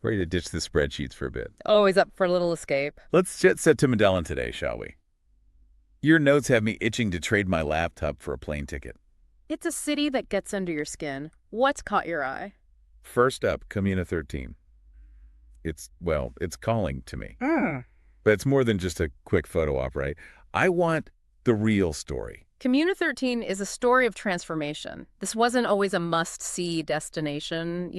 Ready to ditch the spreadsheets for a bit. Always up for a little escape. Let's jet set to Medellin today, shall we? Your notes have me itching to trade my laptop for a plane ticket. It's a city that gets under your skin. What's caught your eye? First up, Comuna 13. It's calling to me. Mm. But it's more than just a quick photo op, right? I want the real story. Comuna 13 is a story of transformation. This wasn't always a must-see destination.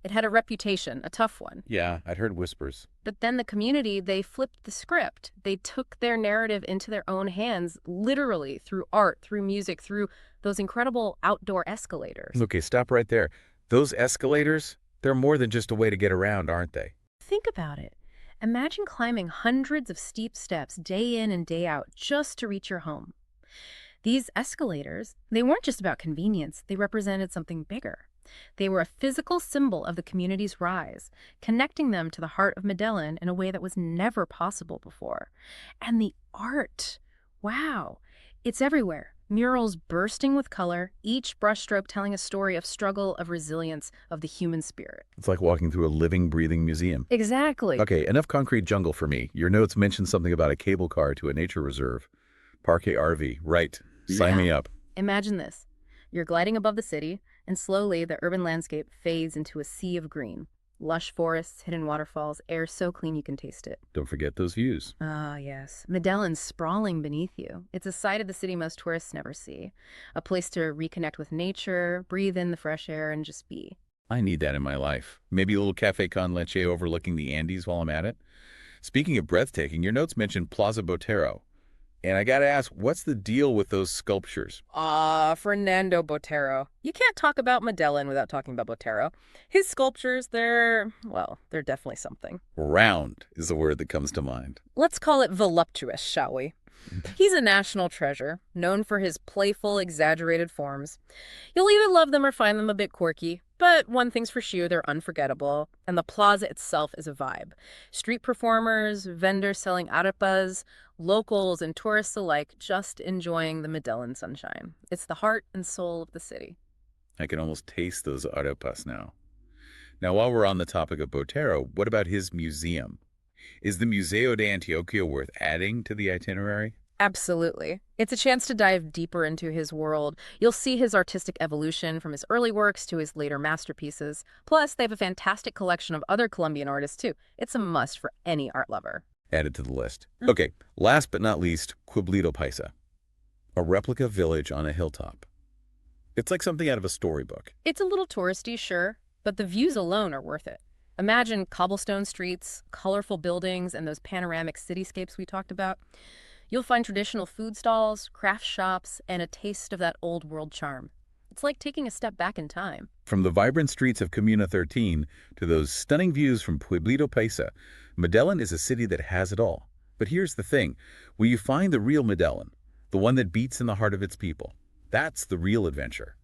It had a reputation, a tough one. Yeah, I'd heard whispers. But then the community, they flipped the script. They took their narrative into their own hands, literally, through art, through music, through those incredible outdoor escalators. Okay, stop right there. Those escalators, they're more than just a way to get around, aren't they? Think about it. Imagine climbing hundreds of steep steps day in and day out just to reach your home. These escalators, they weren't just about convenience, they represented something bigger. They were a physical symbol of the community's rise, connecting them to the heart of Medellin in a way that was never possible before. And the art, wow, it's everywhere. Murals bursting with color, each brushstroke telling a story of struggle, of resilience, of the human spirit. It's like walking through a living, breathing museum. Exactly. Okay, enough concrete jungle for me. Your notes mentioned something about a cable car to a nature reserve. Parque Arvi, right. Sign me up. Imagine this. You're gliding above the city, and slowly the urban landscape fades into a sea of green. Lush forests, hidden waterfalls, air so clean you can taste it. Don't forget those views. Ah, yes. Medellin sprawling beneath you. It's a side of the city most tourists never see. A place to reconnect with nature, breathe in the fresh air, and just be. I need that in my life. Maybe a little cafe con leche overlooking the Andes while I'm at it. Speaking of breathtaking, your notes mentioned Plaza Botero. And I gotta ask, what's the deal with those sculptures? Fernando Botero. You can't talk about Medellin without talking about Botero. His sculptures, they're definitely something. Round is the word that comes to mind. Let's call it voluptuous, shall we? He's a national treasure, known for his playful, exaggerated forms. You'll either love them or find them a bit quirky, but one thing's for sure, they're unforgettable, and the plaza itself is a vibe. Street performers, vendors selling arepas, locals and tourists alike just enjoying the Medellin sunshine. It's the heart and soul of the city. I can almost taste those arepas now. Now, while we're on the topic of Botero, what about his museum? Is the Museo de Antioquia worth adding to the itinerary? Absolutely. It's a chance to dive deeper into his world. You'll see his artistic evolution from his early works to his later masterpieces. Plus, they have a fantastic collection of other Colombian artists, too. It's a must for any art lover. Added to the list. Okay, last but not least, Pueblito Paisa, a replica village on a hilltop. It's like something out of a storybook. It's a little touristy, sure, but the views alone are worth it. Imagine cobblestone streets, colorful buildings, and those panoramic cityscapes we talked about. You'll find traditional food stalls, craft shops, and a taste of that old world charm. It's like taking a step back in time. From the vibrant streets of Comuna 13 to those stunning views from Pueblito Paisa, Medellin is a city that has it all. But here's the thing. Will you find the real Medellin, the one that beats in the heart of its people? That's the real adventure.